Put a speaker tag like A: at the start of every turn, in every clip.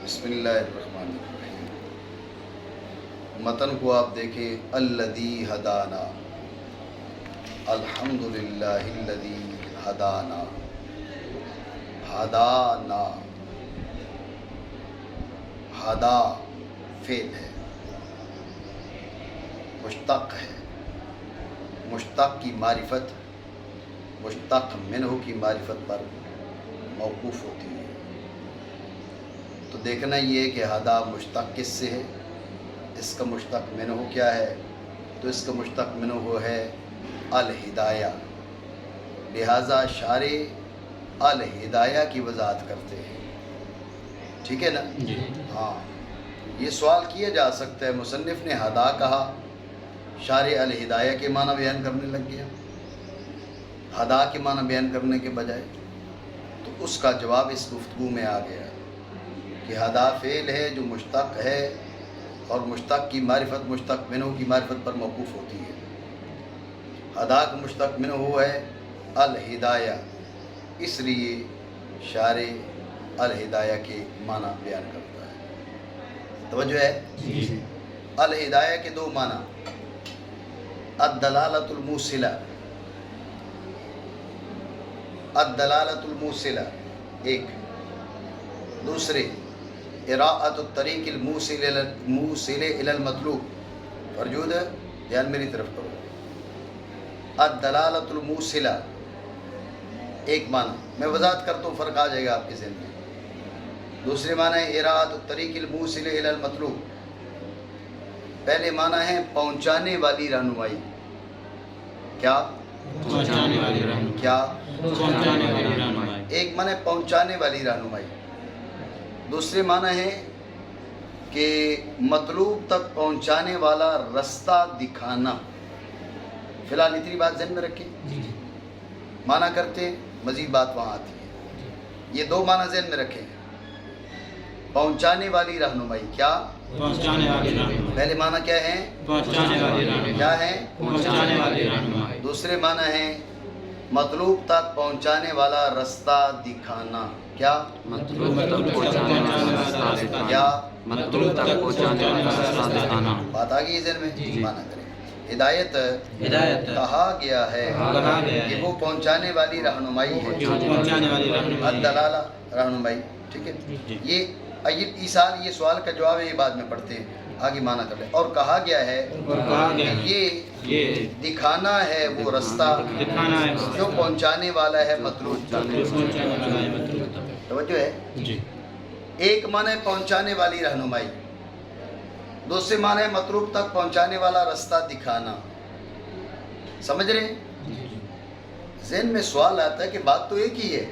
A: بسم اللہ الرحمن الرحیم۔ متن کو آپ دیکھیں، الذی ہدانا، الحمدللہ الذی ہدانا، ہدانا، ہدا فعل ہے، مشتق ہے، مشتق کی معرفت مشتق منہ کی معرفت پر موقوف ہوتی ہے۔ تو دیکھنا یہ کہ ہدا مشتق کس سے ہے، اس کا مشتق منہ کیا ہے، تو اس کا مشتق منہ ہے الہدایہ، لہٰذا شارع الہدایہ کی وضاحت کرتے ہیں، ٹھیک ہے نا؟
B: جی
A: ہاں، یہ سوال کیا جا سکتا ہے، مصنف نے ہدا کہا، شارع الہدایہ کے معنی بیان کرنے لگ گیا ہدا کے معنی بیان کرنے کے بجائے، تو اس کا جواب اس گفتگو میں آ گیا کہ ہدا فعل ہے جو مشتق ہے، اور مشتق کی معرفت مشتق منہ کی معرفت پر موقوف ہوتی ہے۔ ہدا کا مشتق منہ ہے الہدایہ، اس لیے شارع الہدایہ کے معنی بیان کرتا ہے۔ توجہ ہے؟
B: جی
A: الہدایہ کے دو معنی، الدلالۃ الموصلہ، الدلالۃ الموصلہ ایک، دوسرے اراءۃ الطریق الموصل الی المطلوب۔ فرجود ہے، دھیان میری طرف کرو۔ الدلالۃ الموصلہ ایک معنی، میں وضاحت کرتا ہوں، فرق آ جائے گا آپ کے ذہن میں۔ دوسرے معنی ہے اراءۃ الطریق الموصل الی المطلوب۔ پہلے معنی ہے پہنچانے والی رہنمائی، کیا؟
B: پہنچانے والی رہنمائی،
A: کیا؟
B: پہنچانے والی رہنمائی۔
A: ایک معنی پہنچانے والی رہنمائی، دوسرے معنی ہے کہ مطلوب تک پہنچانے والا رستہ دکھانا۔ فی الحال اتنی بات ذہن میں رکھیں، معنی کرتے ہیں، مزید بات وہاں آتی ہے۔ یہ دو معنی ذہن میں رکھیں، پہنچانے والی رہنمائی، کیا؟
B: پہنچانے والی رہنمائی،
A: پہلے معنی کیا ہے؟
B: پہنچانے والی رہنمائی،
A: کیا ہے؟
B: پہنچانے والی رہنمائی۔
A: دوسرے معنی ہے مطلوب تک پہنچانے والا رستہ دکھانا، کیا؟
B: مطلوب تک پہنچانے والا راستہ دکھانا،
A: کیا؟
B: مطلوب تک پہنچانے والا راستہ دکھانا۔
A: بات آ گئی ذہن میں؟
B: جی۔
A: معنی کریں۔ ہدایت
B: ہدایت
A: کہا گیا ہے
B: کہا گیا ہے
A: کہ وہ پہنچانے والی رہنمائی ہے،
B: پہنچانے والی رہنمائی۔
A: الدلالہ رہنمائی، ٹھیک ہے؟
B: جی۔
A: یہ ایصال، یہ سوال کا جواب ہے، یہ بعد میں پڑھتے ہیں، آگے معنی کر لیں۔ اور کہا گیا ہے
B: اور کہا گیا ہے
A: یہ
B: یہ
A: دکھانا ہے وہ رستہ
B: دکھانا ہے
A: جو پہنچانے والا ہے مطلوب تک۔
B: پہنچانے والا ہے مطلوب تک۔
A: توجہ ہے؟
B: جی
A: ایک معنی ہے پہنچانے والی رہنمائی، دوسرے معنی ہے مطلوب تک پہنچانے والا رستہ دکھانا۔ سمجھ رہے ہیں؟ ذہن میں سوال آتا ہے کہ بات تو ایک ہی ہے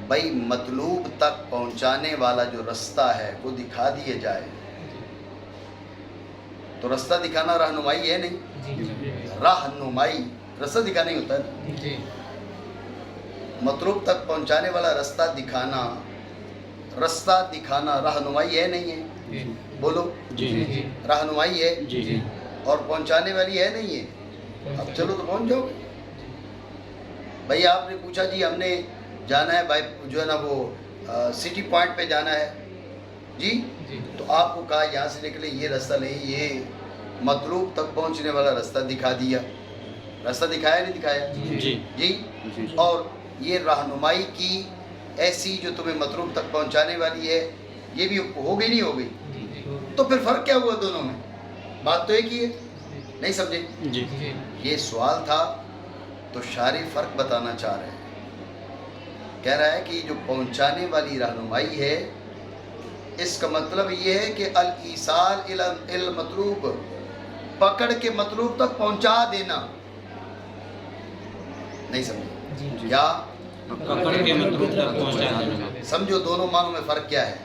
A: بھائی، مطلوب تک پہنچانے والا جو رستہ ہے وہ دکھا دیا جائے تو رستہ دکھانا رہنمائی ہے نہیں؟ رہنمائی رستہ دکھانا ہی ہوتا ہے۔ مطلوب تک پہنچانے والا رستہ دکھانا، رستہ دکھانا رہنمائی ہے نہیں ہے؟ بولو،
B: جی
A: رہنمائی ہے
B: جی
A: اور پہنچانے والی ہے نہیں ہے؟ اب چلو تو پہنچ جاؤ گے۔ بھائی آپ نے پوچھا جی ہم نے جانا ہے بھائی جو ہے نا وہ سٹی پوائنٹ پہ جانا ہے جی، تو آپ کو کہا یہاں سے نکلے، یہ راستہ نہیں، یہ مطلوب تک پہنچنے والا راستہ دکھا دیا۔ راستہ دکھایا نہیں دکھایا؟
B: جی
A: جی۔ اور یہ رہنمائی کی ایسی جو تمہیں مطلوب تک پہنچانے والی ہے، یہ بھی ہو گئی نہیں ہو گئی؟ تو پھر فرق کیا ہوا دونوں میں؟ بات تو ایک ہی ہے، نہیں سمجھے؟
B: جی
A: یہ سوال تھا، تو شارع فرق بتانا چاہ رہے ہیں، کہہ رہا ہے کہ جو پہنچانے والی رہنمائی ہے، اس کا مطلب یہ ہے کہ الایصال الی المطلوب، پکڑ کے مطلوب تک پہنچا دینا۔ نہیں سمجھے؟ کیا؟
B: پکڑ کے مطلوب تک پہنچا دینا۔
A: سمجھو دونوں معنوں میں فرق کیا ہے۔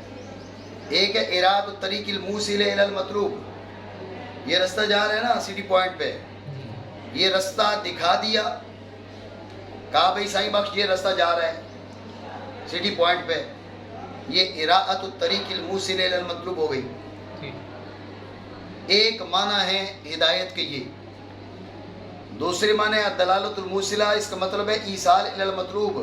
A: ایک ہے اراءۃ الطریق الموصل الی المطلوب، یہ رستہ جا رہا ہے نا سٹی پوائنٹ پہ، یہ رستہ دکھا دیا، کہا بھائی سائیں بخش یہ رستہ جا رہا ہے سٹی پوائنٹ پہ، یہ اراءۃ الطریق الموصل الی المطلوب ہو گئی۔ ایک معنی ہے ہدایت کے یہ، دوسرے معنی الدلالۃ الموصلہ، اس کا مطلب ہے ایصال الی المطلوب،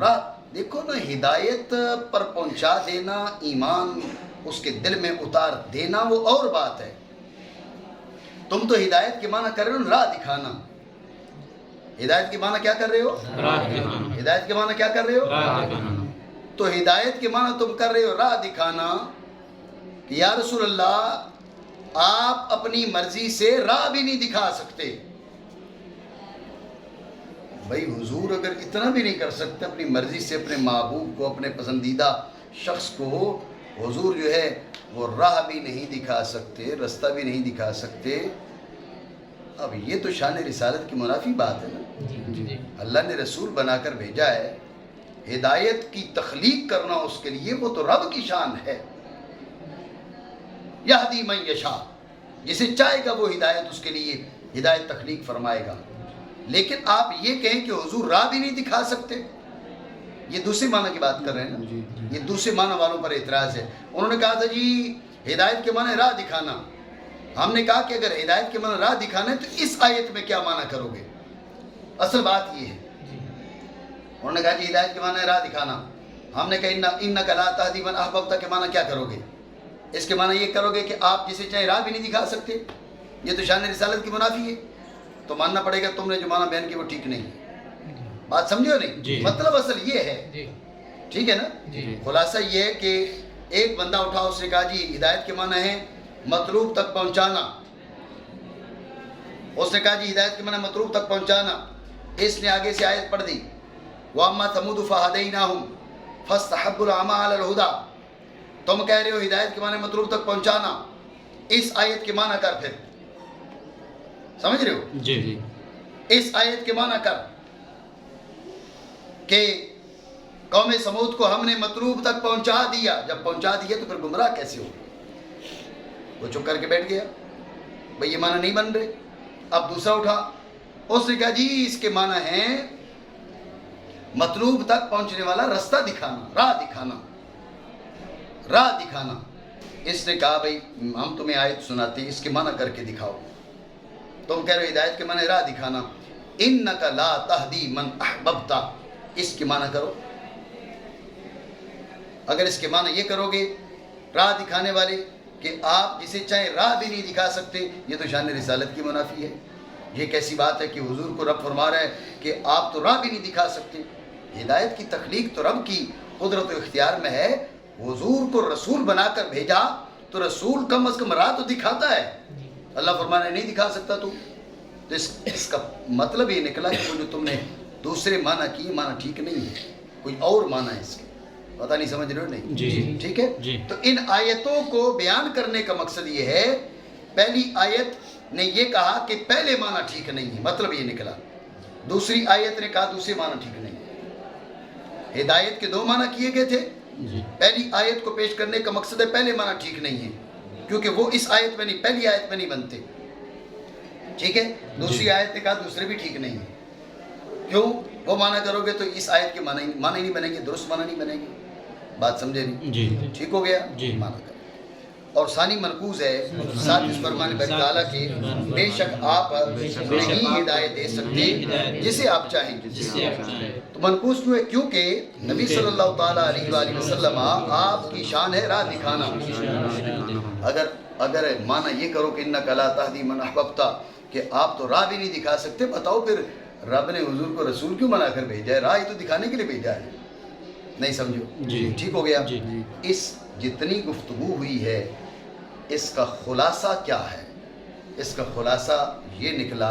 A: راہ دیکھو نا، ہدایت پر پہنچا دینا، ایمان اس کے دل میں اتار دینا وہ اور بات ہے. تم تو ہدایت کے معنی کر رہے ہو راہ دکھانا. ہدایت کے معنی کیا کر رہے ہو؟
B: راہ دکھانا.
A: ہدایت کے معنی کیا کر رہے ہو؟
B: راہ دکھانا.
A: تو ہدایت کے معنی تم کر رہے ہو راہ دکھانا کہ یا رسول اللہ آپ اپنی مرضی سے راہ بھی نہیں دکھا سکتے. بھائی حضور اگر اتنا بھی نہیں کر سکتے اپنی مرضی سے اپنے محبوب کو، اپنے پسندیدہ شخص کو، حضور جو ہے وہ راہ بھی نہیں دکھا سکتے، رستہ بھی نہیں دکھا سکتے. اب یہ تو شان رسالت کی منافی بات ہے نا. اللہ نے رسول بنا کر بھیجا ہے، ہدایت کی تخلیق کرنا اس کے لیے وہ تو رب کی شان ہے. یہدی من یشاء، جسے چاہے گا وہ ہدایت اس کے لیے ہدایت تخلیق فرمائے گا. لیکن آپ یہ کہیں کہ حضور راہ بھی نہیں دکھا سکتے، یہ دوسرے معنی کی بات کر رہے ہیں نا. یہ دوسرے معنی والوں پر اعتراض ہے. انہوں نے کہا تھا جی ہدایت کے معنی راہ دکھانا. ہم نے کہا کہ اگر ہدایت کے معنی راہ دکھانا ہے تو اس آیت میں کیا معنی کرو گے؟ اصل بات یہ ہے. انہوں نے کہا جی ہدایت کے معنی راہ دکھانا. ہم نے کہا انک لا تہدی من احببت کے معنی کیا کرو گے؟ اس کے معنی یہ کرو گے کہ آپ جسے چاہے راہ بھی نہیں دکھا سکتے. یہ تو شان رسالت کی منافی ہے. تو ماننا پڑے گا تم نے جو معنی بیان کیا وہ ٹھیک نہیں ہے. بات سمجھو نہیں؟ مطلب اصل یہ ہے، ٹھیک ہے نا. خلاصہ یہ ہے کہ ایک بندہ اٹھا، اس نے کہا جی ہدایت کے معنی ہے مطلوب تک پہنچانا. اس نے کہا جی ہدایت کے معنی مطلوب تک پہنچانا. اس نے آگے سے آیت پڑھ دی وَأَمَّا ثَمُودُ فَهَدَيْنَاهُمْ فَاسْتَحَبُّوا الْعَمَىٰ عَلَى الْهُدَىٰ. تم کہہ رہے ہو ہدایت کے معنی مطلوب تک پہنچانا، اس آیت کے معنی کر. پھر سمجھ رہے ہو؟
B: جی.
A: اس آیت کے معنی کر کہ قوم سمود کو ہم نے مطلوب تک پہنچا دیا. جب پہنچا دیا تو پھر گمراہ کیسے ہو؟ وہ چپ کر کے بیٹھ گیا، بھئی یہ معنی نہیں بن رہے. اب دوسرا اٹھا، اس نے کہا جی اس کے معنی ہیں مطلوب تک پہنچنے والا رستہ دکھانا، راہ دکھانا، راہ دکھانا. اس نے کہا بھئی ہم تمہیں آیت سناتے ہیں، اس کے معنی کر کے دکھاؤ. تم کہہ رہے ہو ہدایت کے معنی راہ دکھانا، انک لا تہدی من احببت، اس کے معنی کرو. اگر اس کے معنی یہ کرو گے راہ دکھانے والے کہ آپ جسے چاہے راہ بھی نہیں دکھا سکتے، یہ تو شان رسالت کی منافی ہے. یہ کیسی بات ہے کہ حضور کو رب فرما رہا ہے کہ آپ تو راہ بھی نہیں دکھا سکتے. ہدایت کی تخلیق تو رب کی قدرت و اختیار میں ہے. حضور کو رسول بنا کر بھیجا تو رسول کم از کم راہ تو دکھاتا ہے. اللہ فرما رہا ہے نہیں دکھا سکتا تو اس کا مطلب یہ نکلا کہ وہ جو تم نے دوسرے معنی کی معنی ٹھیک نہیں ہے، کوئی اور معنی ہے اس کے. پتہ نہیں سمجھ رہے ہو؟ نہیں
B: جی.
A: ٹھیک ہے. تو ان آیتوں کو بیان کرنے کا مقصد یہ ہے، پہلی آیت نے یہ کہا کہ پہلے معنی ٹھیک نہیں ہے، مطلب یہ نکلا. دوسری آیت نے کہا دوسرے معنی ٹھیک نہیں ہے. ہدایت کے دو معنی کیے گئے تھے. پہلی آیت کو پیش کرنے کا مقصد ہے پہلے معنی ٹھیک نہیں ہے کیونکہ وہ اس آیت میں نہیں، پہلی آیت میں نہیں بنتے. ٹھیک ہے. دوسری آیت نے کہا دوسرے بھی ٹھیک نہیں ہے. کیوں؟ وہ معنی کرو گے تو اس آیت کے معنی نہیں بنیں گے، درست معنی نہیں بنیں گے. بات سمجھے نہیں؟
B: جی.
A: ٹھیک ہو گیا؟ معنی کریں. اور ثانی منقوض ہے ساتھ اس فرمان باری تعالیٰ کے، بے شک آپ نہیں ہدایت دے سکتے جسے آپ چاہیں. تو منقوض کیوں ہے؟ کیونکہ نبی صلی اللہ تعالیٰ علیہ وآلہ وسلم آپ کی شان ہے راہ دکھانا. اگر معنی یہ کرو کہ انک لا تہدی من احببت، کہ آپ تو راہ بھی نہیں دکھا سکتے، بتاؤ پھر رب نے حضور کو رسول کیوں بنا کر بھیجا ہے؟ راہ ہی تو دکھانے کے لیے بھیجا ہے. نہیں سمجھو؟ ٹھیک ہو گیا. اس جتنی گفتگو ہوئی ہے اس کا خلاصہ کیا ہے؟ اس کا خلاصہ یہ نکلا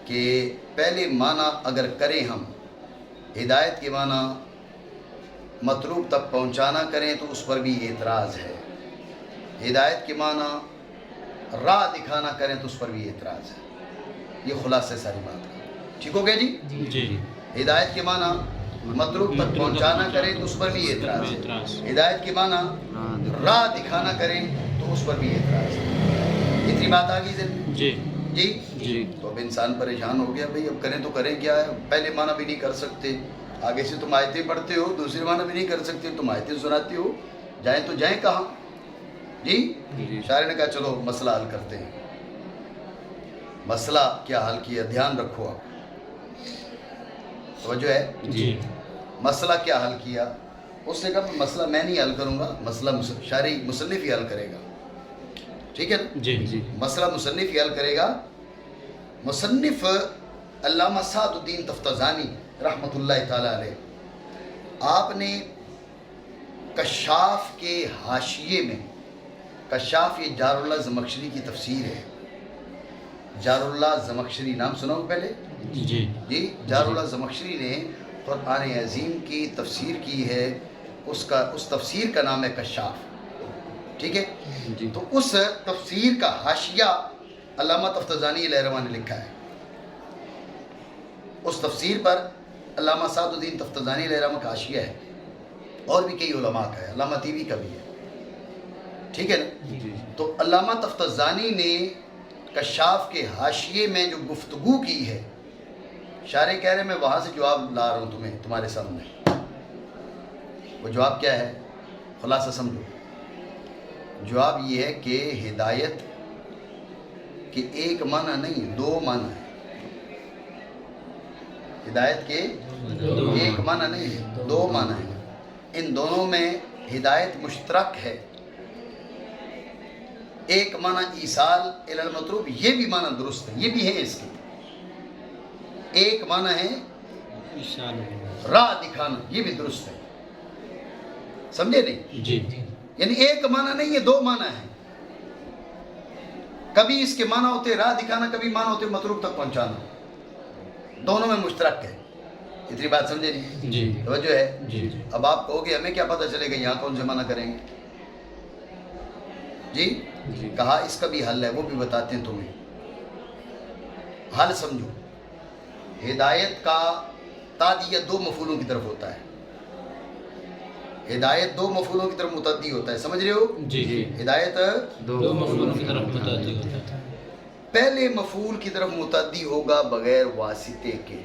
A: کہ پہلے معنی اگر کریں ہم، ہدایت کے معنی مطلوب تک پہنچانا کریں تو اس پر بھی اعتراض ہے. ہدایت کے معنی راہ دکھانا کریں تو اس پر بھی اعتراض ہے. یہ خلاصہ ساری بات ہے. ٹھیک ہو گیا جی؟ ہدایت کے معنی مطلوب تک پہنچانا کریں تو اس پر بھی اعتراض ہے. ہدایت کے معنی راہ دکھانا کریں تو اس پر بھی اعتراض ہے. اتنی بات آ گئی ذہن؟ جی. تو اب انسان پریشان ہو گیا، بھئی اب کریں تو کریں کیا ہے؟ پہلے معنی بھی نہیں کر سکتے، آگے سے تم آیتیں پڑھتے ہو، دوسرے معنی بھی نہیں کر سکتے، تم آیتیں سناتے ہو، جائیں تو جائیں کہاں؟ جی. شاعر نے کہا چلو مسئلہ حل کرتے ہیں. مسئلہ کیا حل کیا، دھیان رکھو آپ، توجہ ہے،
B: جی
A: مسئلہ کیا حل کیا؟ اس نے کہا مسئلہ میں نہیں حل کروں گا، مسئلہ شارح مصنف ہی حل کرے گا، ٹھیک ہے نا؟
B: جی جی
A: مسئلہ مصنف ہی حل کرے گا۔ مصنف علامہ سعد الدین تفتزانی رحمۃ اللہ تعالی علیہ، آپ نے کشاف کے حاشیے میں، کشاف یہ جار اللہ زمخشری کی تفسیر ہے، جار اللہ زمخشری نام سنا ہو پہلے؟
B: جی
A: جی، جار اللہ زمخشری نے قرآن عظیم کی تفسیر کی ہے، اس تفسیر کا نام ہے کشاف، ٹھیک ہے؟
B: جی
A: تو اس تفسیر کا حاشیہ علامہ تفتزانی علیہ رحمہ نے لکھا ہے، اس تفسیر پر علامہ سعد الدین تفتزانی علیہ رحمہ کا حاشیہ ہے، اور بھی کئی علماء کا ہے، علامہ طیبی کا بھی ہے، ٹھیک ہے نا؟
B: جی
A: تو علامہ تفتزانی نے کشاف کے حاشیے میں جو گفتگو کی ہے، شارح کہہ رہے میں وہاں سے جواب لا رہا ہوں تمہارے سامنے، وہ جواب کیا ہے؟ خلاصہ سمجھو، جواب یہ ہے کہ ہدایت کے ایک معنی نہیں، دو معنی ہے، ہدایت کے ایک معنی نہیں ہے، دو معنی ہے، ان دونوں میں ہدایت مشترک ہے، ایک معنی ایصال الی المطلوب، یہ بھی معنی درست ہے، یہ بھی ہے اس کے، ایک معنی ہے راہ دکھانا، یہ بھی درست ہے، سمجھے نہیں؟
B: جی
A: یعنی ایک معنی نہیں ہے، دو معنی ہے، کبھی اس کے معنی ہوتے راہ دکھانا، کبھی معنی ہوتے مطلوب تک پہنچانا، دونوں میں مشترک ہے، اتنی بات سمجھے نہیں؟
B: جی
A: توجہ ہے؟
B: جی
A: اب آپ کہو گے ہمیں کیا پتہ چلے گا یہاں کون سے معنی کریں گے؟ جی
B: جی
A: کہا اس کا بھی حل ہے، وہ بھی بتاتے ہیں تمہیں، حل سمجھو، ہدایت کا تادیہ دو مفعولوں کی طرف ہوتا ہے، ہدایت دو مفعولوں کی طرف متعدی ہوتا ہے، سمجھ رہے ہو؟
B: جی جی
A: ہدایت
B: دو مفعولوں کی طرف متعدی ہوتا ہے،
A: پہلے مفعول کی طرف متعدی ہوگا بغیر واسطے کے،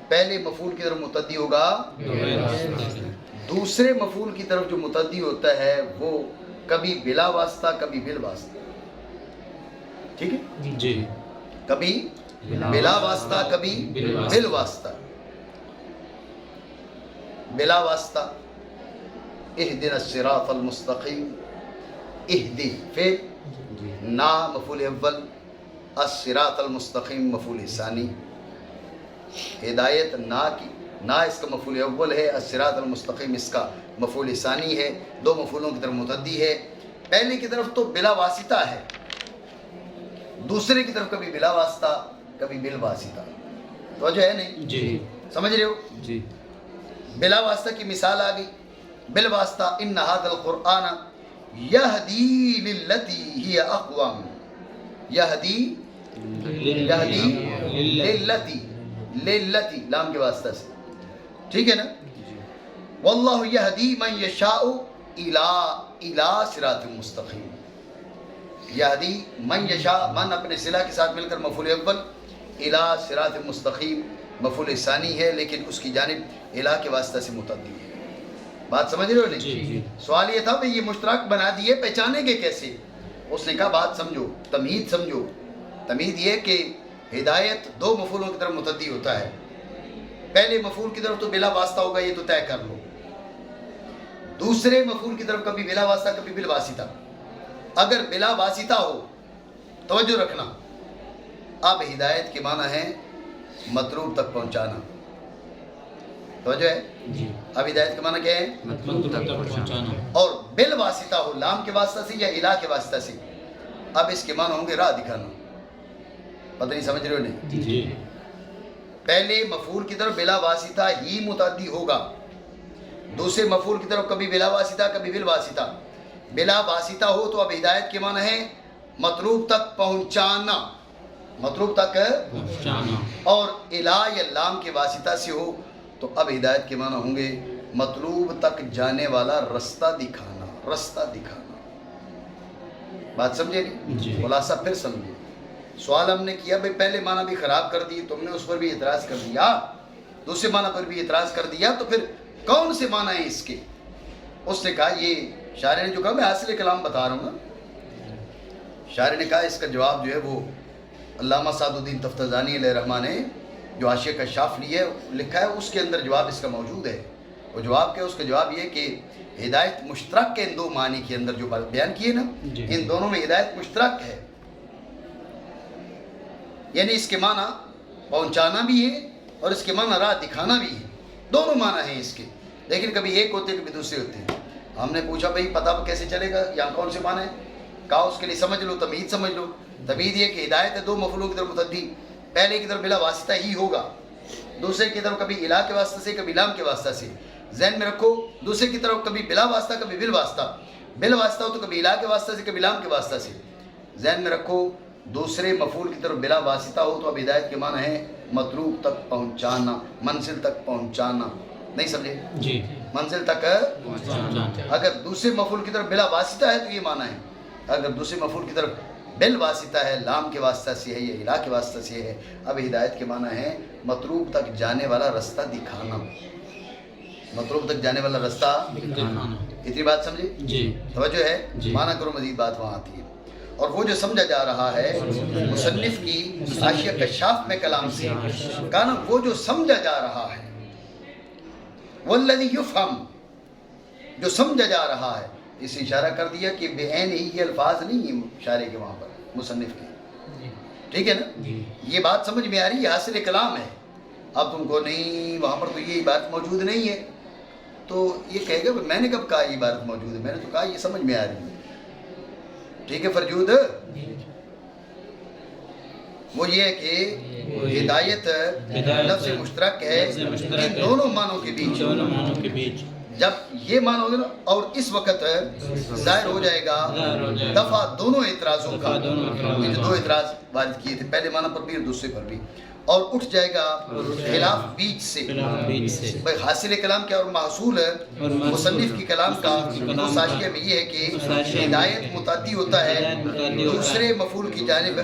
A: پہلے مفعول کی طرف متعدی ہوگا،
B: بغیر واسطے کے،
A: دوسرے مفعول کی طرف جو متعدی ہوتا ہے وہ کبھی بلا واسطہ کبھی بل واسطہ، ٹھیک ہے؟
B: جی
A: کبھی بلا واسطہ کبھی بل واسطہ، بلا واسطہ اہدنا الصراط المستقیم، اہدی فعل، نا مفعول اول، الصراط المستقیم مفعول ثانی، ہدایت نا کی، نا اس کا مفعول اول ہے، الصراط المستقیم اس کا مفعول ثانی ہے، دو مفعولوں کی طرف متعدی ہے، پہلے کی طرف تو بلا واسطہ ہے، دوسرے کی طرف کبھی بلا واسطہ کبھی بل واسطہ، توجہ ہے نہیں؟
B: جی
A: سمجھ رہے ہو؟
B: جی
A: بلا واسطہ کی مثال آ گئی، بل واسطہ ان ھذا القرآن یہدی للتی ہی اقوام، یہدی للتی، للتی لام کے واسطہ سے، ٹھیک ہے نا؟ واللہ یہدی من یشاء الی صراط مستقیم، یہدی من یشاء، من اپنے صلہ کے ساتھ مل کر مفعول اول، الی صراط مستقیم مفعول ثانی ہے، لیکن اس کی جانب الی کے واسطہ سے متعدی ہے، بات سمجھ رہے ہو نہیں؟
B: جی
A: سوال یہ تھا بھئی یہ مشترک بنا دیے، پہچانے گے کیسے؟ اس نے کہا بات سمجھو، تمہید سمجھو، تمہید یہ کہ ہدایت دو مفعولوں کی طرف متعدی ہوتا ہے، پہلے مفعول کی طرف تو بلا واسطہ ہوگا، یہ تو طے کر لو، دوسرے مفعول کی طرف کبھی بلا واسطہ کبھی بل واسطہ، اگر بلا واسطہ ہو، توجہ رکھنا، اب ہدایت کے معنی ہے مطلوب تک پہنچانا، توجہ ہے؟
B: جی
A: اب ہدایت کے معنی کیا ہے؟
B: مطلوب تک پہنچانا،
A: اور بل واسطہ ہو، لام کے واسطہ سے یا الہ کے واسطہ سے، اب اس کے معنی ہوں گے راہ دکھانا، پتہ نہیں سمجھ رہے ہو نہیں؟
B: جی
A: پہلے مفعول کی طرف بلا واسطہ ہی متعدی ہوگا، دوسرے مفعول کی طرف کبھی بلا واسطہ کبھی بل واسطہ، بلا واسطہ ہو تو اب ہدایت کے معنی ہے مطلوب تک پہنچانا، مطلوب تک
B: پہنچانا،
A: اور الہ یا لام کے واسطہ سے ہو تو اب ہدایت کے معنی ہوں گے مطلوب تک جانے والا رستہ دکھانا، رستہ دکھانا، بات سمجھے نہیں؟
B: جی
A: خلاصہ پھر سمجھے، سوال ہم نے کیا بھئی پہلے معنی بھی خراب کر دی، تم نے اس پر بھی اعتراض کر دیا، دوسرے معنی پر بھی اعتراض کر دیا، تو پھر کون سے معنی ہیں اس کے؟ اس نے کہا یہ شاعر نے جو کہا میں حاصل کلام بتا رہا ہوں نا، شاعر نے کہا اس کا جواب جو ہے وہ علامہ سعد الدین تفتزانی علیہ رحمہ نے جو حاشیہ کشاف لی ہے لکھا ہے، اس کے اندر جواب اس کا موجود ہے۔ وہ جواب کیا ہے؟ اس کا جواب یہ کہ ہدایت مشترک کے ان دو معنی کے اندر جو بیان کیے نا، ان دونوں میں ہدایت مشترک ہے، یعنی اس کے معنی پہنچانا بھی ہے اور اس کے معنی راہ دکھانا بھی ہے، دونوں معنی ہیں اس کے، لیکن کبھی ایک ہوتے ہیں کبھی دوسرے ہوتے ہیں۔ ہم نے پوچھا بھئی پتہ کیسے چلے گا یہاں کون سے معنی ہے؟ کہا اس کے لیے سمجھ لو، تمہید سمجھ لو۔ تمہید یہ کہ ہدایت ہے دو مفعولوں کی طرف متعدی، پہلے کی طرف بلا واسطہ ہی ہوگا، دوسرے کی طرف کبھی الہ کے واسطہ سے کبھی لام کے واسطہ سے۔ ذہن میں رکھو، دوسرے کی طرف کبھی بلا واسطہ کبھی بل واسطہ، بل واسطہ ہو تو کبھی الہ کے واسطہ سے کبھی لام کے واسطہ سے۔ ذہن میں رکھو دوسرے مفعول کی طرف بلا واسطہ ہو تو اب ہدایت کے معنی ہے مطلوب تک پہنچانا، منزل تک پہنچانا۔ نہیں سمجھے؟
B: جی،
A: منزل تک
B: پہنچانا۔
A: اگر دوسرے مفعول کی طرف بلا واسطہ ہے تو یہ معنی ہے، اگر دوسرے مفعول کی طرف بل واسطہ ہے، لام کے واسطہ سے ہے یا الہ کے واسطہ سے ہے، اب ہدایت کے معنی ہے مطلوب تک جانے والا رستہ دکھانا، مطلوب تک جانے والا رستہ
B: دکھانا۔
A: اتنی بات سمجھے؟
B: جی،
A: توجہ ہے؟
B: جی۔
A: معنی کرو، مزید بات وہاں آتی ہے۔ اور وہ جو سمجھا جا رہا ہے مصنف کی حاشیہ کشاف میں کلام سے کہا نا، وہ جو سمجھا جا رہا ہے والذی یفہم، جو سمجھا جا رہا ہے، اس سے اشارہ کر دیا کہ بے عین ہی یہ الفاظ نہیں ہیں شاعر کے وہاں پر مصنف کے، ٹھیک ہے نا؟ یہ بات سمجھ میں آ رہی ہے، حاصل کلام ہے۔ اب تم کو نہیں وہاں پر تو یہ عبارت موجود نہیں ہے تو یہ کہے گا میں نے کب کہا یہ عبارت موجود ہے؟ میں نے تو کہا یہ سمجھ میں آ رہی ہے، ٹھیک ہے فرجود؟ وہ یہ ہے کہ ہدایت لفظ مشترک ہے ان دونوں معنوں کے بیچ،
B: دونوں معنوں کے بیچ
A: جب یہ معنی ہوگا نا اور اس وقت ظاہر ہو جائے گا دفع دونوں اعتراضوں کا، یہ جو دو اعتراض وارد کیے تھے پہلے معنی پر بھی اور دوسرے پر بھی، اور اٹھ جائے گا خلاف بیچ سے۔ بھائی حاصل کلام کیا اور محصول مصنف کی کلام کا اس حاشیے میں یہ ہے کہ ہدایت متعدی ہوتا ہے دوسرے مفعول کی جانب،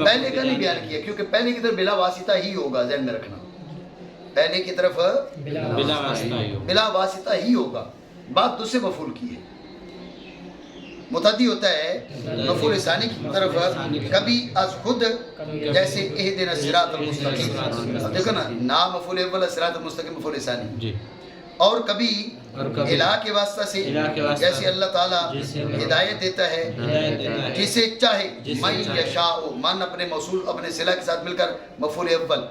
A: پہلے کا نہیں بیان کیا کیونکہ پہلے کی طرف بلا واسطہ ہی ہوگا، ذہن میں رکھنا، پہلے کی طرف بلا واسطہ ہی ہوگا، بات دوسرے مفعول کی ہے۔ متعدی ہوتا ہے مفعول ثانی کی طرف کبھی از خود، جیسے اہدنا الصراط المستقیم، اب دیکھو نا نا مفعول اول الصراط المستقیم مفعول ثانی، اور کبھی الہ کے واسطہ سے، جیسے اللہ تعالیٰ ہدایت دیتا ہے جسے چاہے، من یشاء، من اپنے موصول اپنے صلہ کے ساتھ مل کر مفعول اول،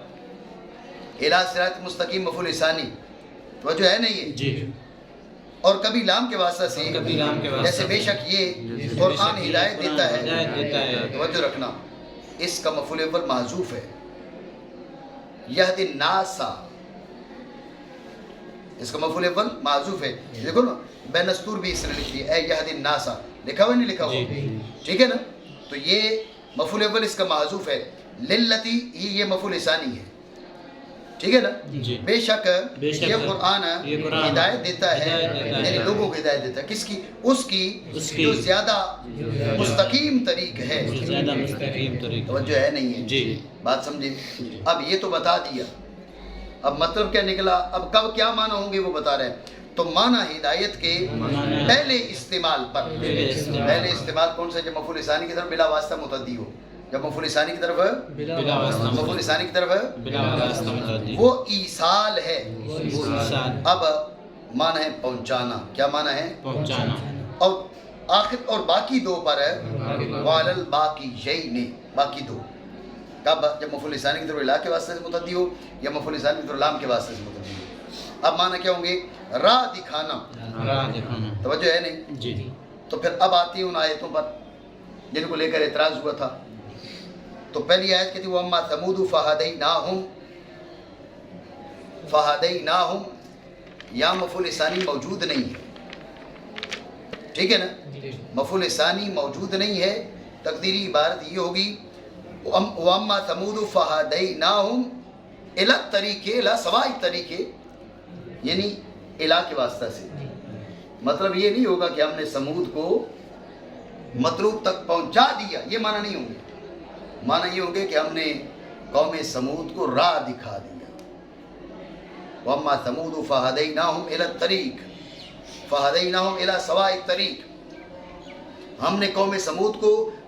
A: الہ صراط مستقیم مفعول ثانی، توجہ ہے نہیں ہے؟
B: جی۔
A: اور کبھی لام کے واسطہ سے، جیسے بے شک یہ قرآن ہدایت دیتا ہے، توجہ رکھنا اس کا مفعول اول محذوف ہے، یہد الناس، اس کا مفعول اول محذوف ہے، دیکھو نا بین السطور بھی اس نے لکھ دیا، اے یہد الناس، لکھا ہوا نہیں لکھا ہوا؟ ٹھیک ہے نا؟ تو یہ مفعول اول اس کا محذوف ہے، للتی یہ مفعول ثانی ہے، ٹھیک ہے نا؟ بے شک یہ قرآن ہدایت دیتا ہے، یعنی لوگوں کو ہدایت دیتا ہے، کس کی؟ اس کی جو زیادہ مستقیم طریق ہے، توجہ ہے نہیں ہے؟ بات سمجھے؟ اب یہ تو بتا دیا، اب مطلب کیا نکلا، اب کب کیا معنی ہوں گے وہ بتا رہے ہیں۔ تو معنی ہدایت کے پہلے استعمال پر، پہلے استعمال کون سا؟ جب مفعول ثانی کی طرف بلا واسطہ متعدی ہو، جب مفعول ثانی کی طرف مفعول ثانی کی طرف وہ ایصال ہے، اب معنی ہے پہنچانا، کیا معنی ہے؟ پہنچانا۔ اور آخر اور باقی دو پر ہے وعلی الباقیین، باقی دو کب؟ جب مفعول ثانی کی طرف الہ کے واسطے سے متعدی ہو یا مفعول ثانی کی طرف لام کے واسطے سے متعدی ہو۔ اب معنی کیا ہوں گے؟ راہ دکھانا، توجہ ہے نہیں؟
B: جی۔
A: تو پھر اب آتی ہیں ان آیتوں پر جن کو لے کر اعتراض ہوا تھا۔ تو پہلی آیت کہتی وَأَمَّا ثَمُودُ فَهَدَيْنَاهُمْ، یہاں مفعول ثانی موجود نہیں ہے، ٹھیک ہے نا؟ مفعول ثانی موجود نہیں ہے، تقدیری عبارت یہ ہوگی وَأَمَّا ثَمُودُ فَهَدَيْنَاهُمْ إِلَى الطَّرِيقِ إِلَى سَوَاءِ الطَّرِيقِ، یعنی الہ کے واسطہ سے۔ مطلب یہ نہیں ہوگا کہ ہم نے سمود کو مطلوب تک پہنچا دیا، یہ معنی نہیں ہوں گے، معنی یہ ہوں گے کہ ہم نے قوم سمود کو راہ دکھا دیا۔ وَأَمَّا ثَمُودُ فَهَدَيْنَاهُمْ إِلَى الطَّرِيقِ فَهَدَيْنَاهُمْ إِلَى سَوَاءِ الطَّرِيقِ، ہم نے قوم سمود کو